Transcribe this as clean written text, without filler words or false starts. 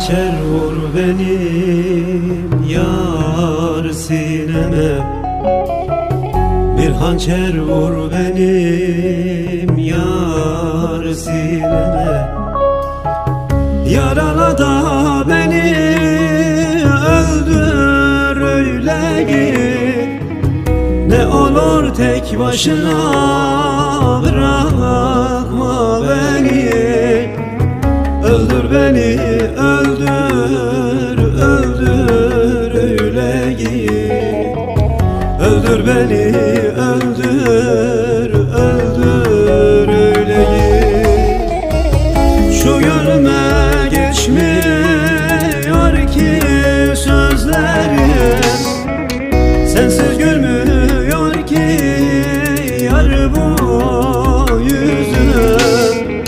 hançer vur benim yar sineme, bir hançer vur benim yar sineme. Yarala da beni öldür öyle git, ne olur tek başına bırakma beni. Öldür beni, öldür, öldür öyle git. Öldür beni, öldür, öldür öyle git. Şu